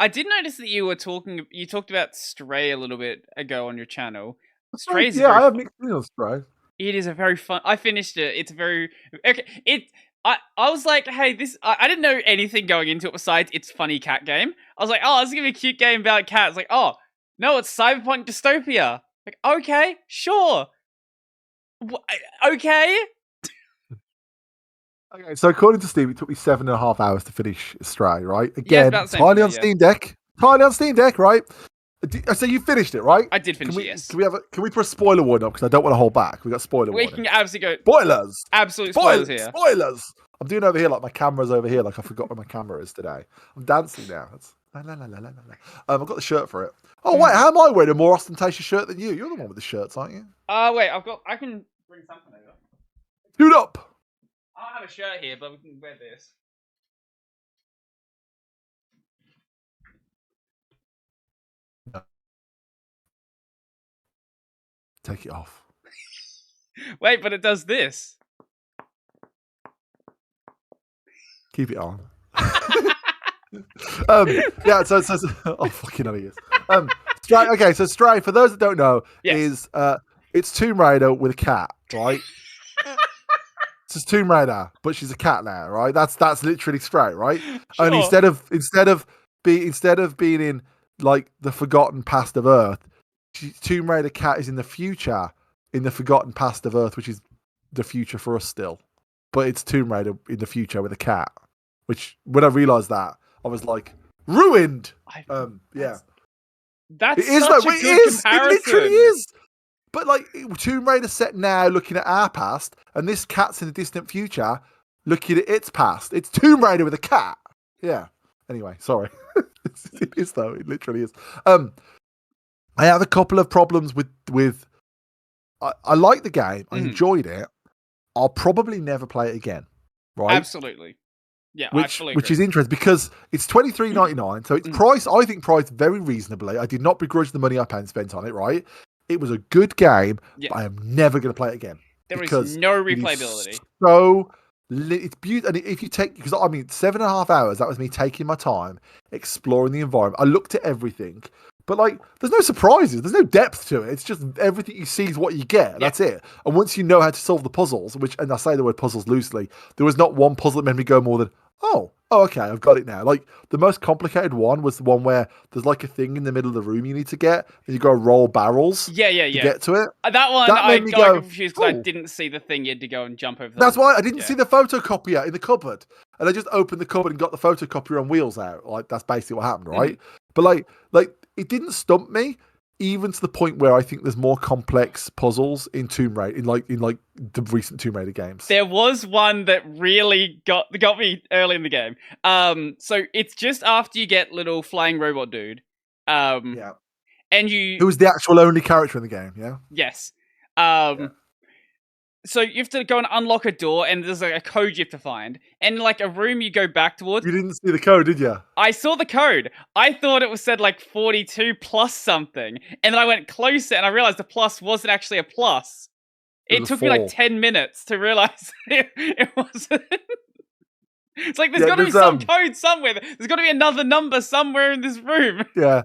I did notice that you talked about Stray a little bit ago on your channel. Stray is Yeah, very I have fun. mixed feelings, Stray. It is a very fun. I finished it. It's very okay. I was like, hey, I didn't know anything going into it besides it's funny cat game. I was like, oh, this is gonna be a cute game about cats. Like, oh no, it's cyberpunk dystopia. Like, okay, sure, okay. Okay, so according to Steve, it took me 7.5 hours to finish Stray, right? Yeah, it's Again, about the same for entirely me. on Yeah, Steam Deck. Entirely on Steam Deck, right? So you finished it, right? I did Can finish it. we Yes, can we put a spoiler warning up because I don't want to hold back. We got spoiler we can warnings. absolutely go Spoilers. absolute spoilers here. Spoilers. I'm doing over here like my camera's over here, like I forgot where my camera is today. I'm dancing now. La, la, la, la, la, la. I've got the shirt for it. Oh wait, how am I wearing a more ostentatious shirt than you? You're the one with the shirts, aren't you? Wait, I can bring something over. Dude up. I don't have a shirt here, but we can wear this. Take it off. Wait, but it does this. Keep it on. Yeah, so oh fucking hell he is. Stray, okay, so Stray, for those that don't know, Yes. is it's Tomb Raider with a cat, right? It's just Tomb Raider, but she's a cat now, right? That's literally Stray, right? Sure. And instead of being in like the forgotten past of Earth, Tomb Raider cat is in the future, in the forgotten past of Earth, which is the future for us still. But it's Tomb Raider in the future with a cat. Which when I realised that, I was like, ruined. Yeah. That's it is such like a good comparison. It literally is. But like Tomb Raider set now looking at our past, and this cat's in the distant future looking at its past. It's Tomb Raider with a cat. Yeah. Anyway, sorry. It is though. It literally is. I have a couple of problems with. I like the game. I enjoyed it. I'll probably never play it again. Right? Absolutely. Yeah, which is interesting because it's $23.99, so it's priced. I think priced very reasonably. I did not begrudge the money I spent on it. Right, it was a good game. Yeah. But I am never going to play it again. There is no replayability. It's beautiful, and if you take, because I mean 7.5 hours, that was me taking my time exploring the environment. I looked at everything, but like there's no surprises, there's no depth to it. It's just everything you see is what you get. That's it. And once you know how to solve the puzzles, and I say the word puzzles loosely, there was not one puzzle that made me go more than oh, okay, I've got it now. Like the most complicated one was the one where there's like a thing in the middle of the room you need to get, and you got to roll barrels. Yeah. To get to it. That one I got confused because I didn't see the thing. You had to go and jump over. That's why I didn't see the photocopier in the cupboard, and I just opened the cupboard and got the photocopier on wheels out. Like that's basically what happened, right? But like it didn't stump me. Even to the point where I think there's more complex puzzles in Tomb Raider, in like the recent Tomb Raider games. There was one that really got me early in the game. So it's just after you get little flying robot dude. Yeah. And you who was the actual only character in the game? Yeah. Yes. So you have to go and unlock a door, and there's like a code you have to find, and like a room you go back towards. You didn't see the code, did you? I saw the code. I thought it was said like 42 plus something, and then I went closer, and I realized the plus wasn't actually a plus. It took me like 10 minutes to realize it wasn't. It's like there's got to be some code somewhere. There's got to be another number somewhere in this room. Yeah.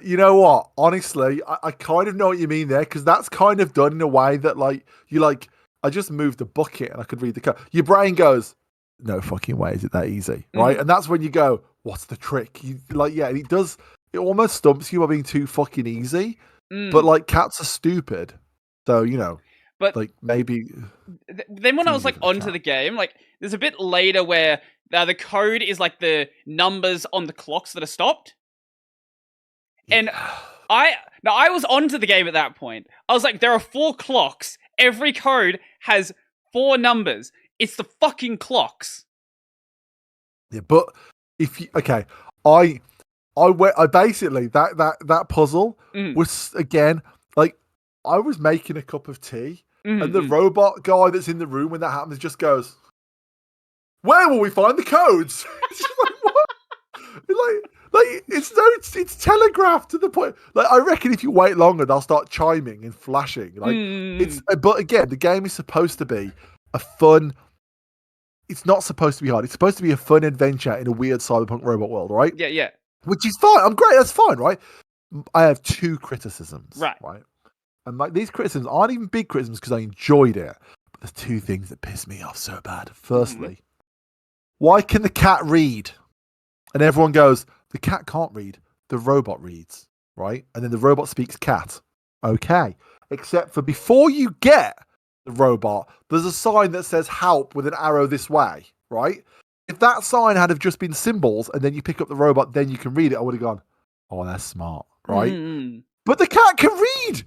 You know what? Honestly, I kind of know what you mean there, because that's kind of done in a way that like you like. I just moved a bucket and I could read the code. Your brain goes, no fucking way is it that easy, right? And that's when you go, what's the trick? And it does. It almost stumps you by being too fucking easy. But like cats are stupid, so you know. But like maybe. Then when I was like onto the game, like there's a bit later where the code is like the numbers on the clocks that are stopped, and I was onto the game at that point. I was like, there are 4 clocks. Every code has 4 numbers. It's the fucking clocks. Yeah, but if you I basically that puzzle was again like I was making a cup of tea, and the robot guy that's in the room when that happens just goes, "Where will we find the codes?" It's like, what? Like it's telegraphed to the point. Like I reckon if you wait longer, they'll start chiming and flashing. Like but again, the game is supposed to be a fun. It's not supposed to be hard. It's supposed to be a fun adventure in a weird cyberpunk robot world, right? Yeah. which is fine. I'm great. That's fine, right? I have two criticisms, right? And like these criticisms aren't even big criticisms because I enjoyed it. But there's two things that piss me off so bad. Firstly, why can the cat read? And everyone goes, the cat can't read. The robot reads, right? And then the robot speaks cat. Okay. Except for before you get the robot, there's a sign that says help with an arrow this way, right? If that sign had have just been symbols and then you pick up the robot, then you can read it, I would have gone, oh, that's smart, right? But the cat can read.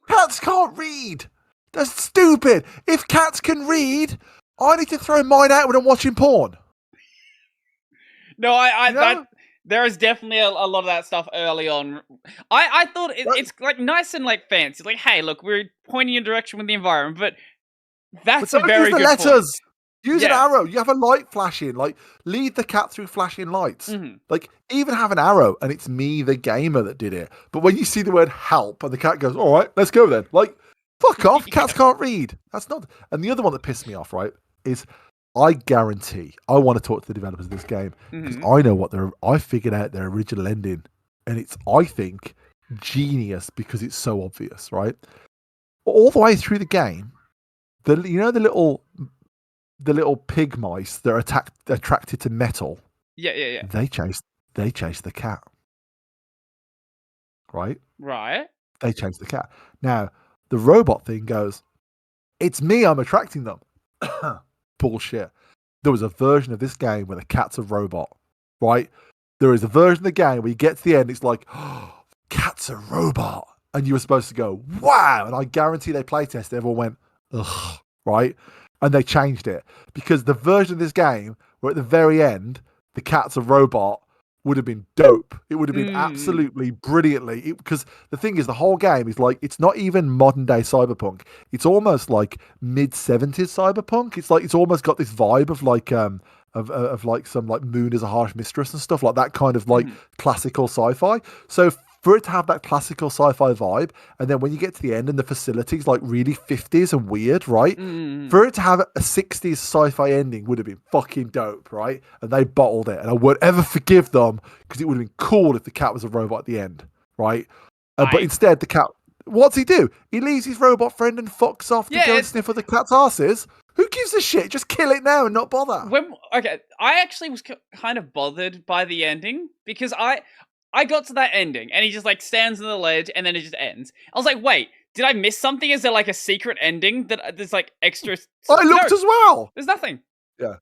Cats can't read. That's stupid. If cats can read, I need to throw mine out when I'm watching porn. No, there is definitely a lot of that stuff early on. I thought it's like nice and like fancy. Like, hey, look, we're pointing in a direction with the environment, but that's a very good letters. Point. Use an arrow. You have a light flashing. Like, lead the cat through flashing lights. Like, even have an arrow, and it's me, the gamer, that did it. But when you see the word help, and the cat goes, all right, let's go then. Like, fuck off. Cats can't read. That's not... And the other one that pissed me off, right, is I guarantee I want to talk to the developers of this game because I know I figured out their original ending. And it's, I think, genius because it's so obvious, right? All the way through the game, the little pig mice that are attracted to metal. Yeah. They chase the cat. Right? They chase the cat. Now, the robot thing goes, it's me, I'm attracting them. Bullshit. There was a version of this game where the cat's a robot. Right? There is a version of the game where you get to the end, it's like, oh, cat's a robot. And you were supposed to go, wow. And I guarantee they playtested, everyone went, ugh. Right? And they changed it because the version of this game where at the very end, the cat's a robot would have been dope. It would have been absolutely brilliantly. Because the thing is, the whole game is like, it's not even modern day cyberpunk. It's almost like mid 70s cyberpunk. It's like, it's almost got this vibe of like, of like some like Moon is a Harsh Mistress and stuff like that kind of like classical sci-fi. So for it to have that classical sci-fi vibe, and then when you get to the end and the facility's like really 50s and weird, right? For it to have a 60s sci-fi ending would have been fucking dope, right? And they bottled it, and I won't ever forgive them because it would have been cool if the cat was a robot at the end, right? But instead, the cat, what's he do? He leaves his robot friend and fucks off to go and sniff other cats' asses. Who gives a shit? Just kill it now and not bother. I actually was kind of bothered by the ending because I got to that ending, and he just, like, stands on the ledge, and then it just ends. I was like, wait, did I miss something? Is there, like, a secret ending that there's, like, extra... I looked as well! There's nothing. Yeah.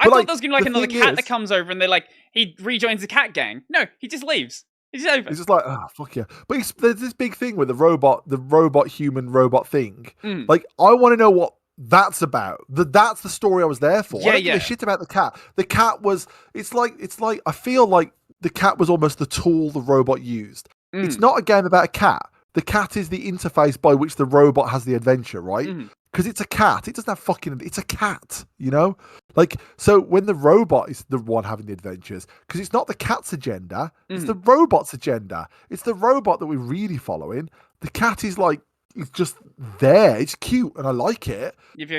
I thought there was going to be, like, another cat that comes over, and they're like, he rejoins the cat gang. No, he just leaves. He's just over. He's just like, oh, fuck yeah. But there's this big thing with the robot-human-robot thing. Like, I want to know what that's about. That's the story I was there for. I don't give a shit about the cat. The cat was... It's like, I feel like the cat was almost the tool the robot used. It's not a game about a cat. The cat is the interface by which the robot has the adventure, right? Because it's a cat. It doesn't have fucking... It's a cat, you know? Like, so when the robot is the one having the adventures, because it's not the cat's agenda, it's the robot's agenda. It's the robot that we're really following. The cat is like, it's just there. It's cute and I like it.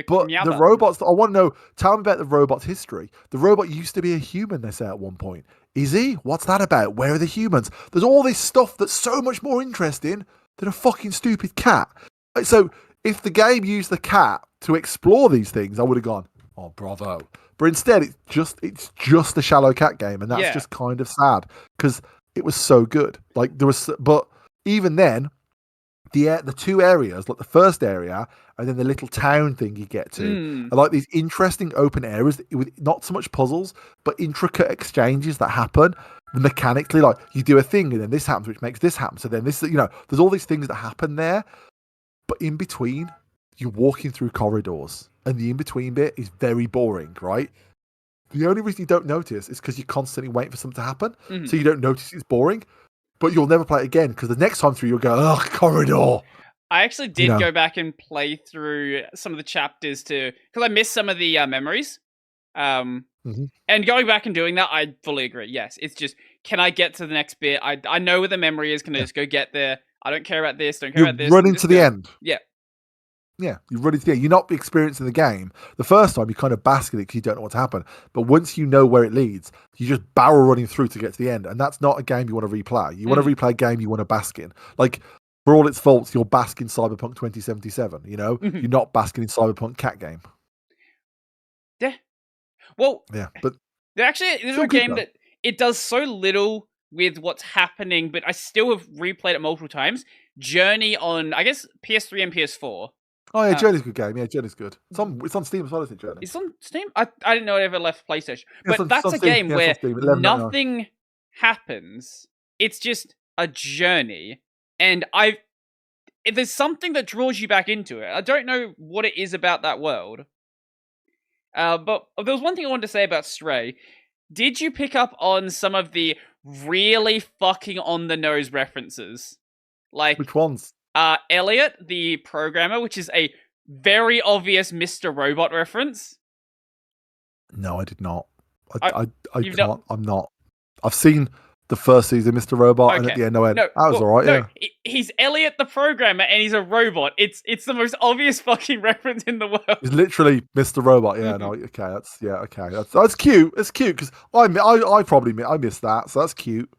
But the robots, I want to know, tell me about the robot's history. The robot used to be a human, they say at one point. Is he? What's that about? Where are the humans? There's all this stuff that's so much more interesting than a fucking stupid cat. So if the game used the cat to explore these things, I would have gone, oh, bravo. But instead, it's just a shallow cat game, and that's just kind of sad because it was so good. Like but even then, the two areas, like the first area and then the little town thing you get to, are like these interesting open areas with not so much puzzles, but intricate exchanges that happen mechanically. Like you do a thing and then this happens, which makes this happen. So then this, there's all these things that happen there. But in between, you're walking through corridors and the in-between bit is very boring, right? The only reason you don't notice is because you're constantly waiting for something to happen. So you don't notice it's boring. But you'll never play it again because the next time through you'll go, oh, corridor. I actually did go back and play through some of the chapters because I missed some of the memories. And going back and doing that, I fully agree. Yes, it's just, can I get to the next bit? I know where the memory is. Can I just go get there? I don't care about this. Don't care about this. Running to the end. Yeah. Yeah, you're ready to. Yeah, you're not experiencing the game. The first time you kind of bask in it because you don't know what's happened. But once you know where it leads, you just barrel running through to get to the end, and that's not a game you want to replay. You want to replay a game you want to bask in. Like for all its faults, you're basking Cyberpunk 2077. You know, you're not basking in Cyberpunk cat game. Yeah. Well. Yeah, but there's a game that it does so little with what's happening, but I still have replayed it multiple times. Journey on, I guess, PS3 and PS4. Oh yeah, Journey's a good game. Yeah, Journey's good. It's on Steam as well, isn't it, Journey? It's on Steam? I didn't know it ever left PlayStation. But that's a game where nothing happens. It's just a journey. And there's something that draws you back into it. I don't know what it is about that world. But there was one thing I wanted to say about Stray. Did you pick up on some of the really fucking on the nose references? Like which ones? Elliot, the programmer, which is a very obvious Mr. Robot reference. No, I did not. I can't. I'm not. I've seen the first season, Mr. Robot, and at the end I went, that was alright, yeah. He's Elliot the programmer, and he's a robot. It's the most obvious fucking reference in the world. He's literally Mr. Robot. Yeah, no, okay, that's cute. It's cute because I missed that, so that's cute.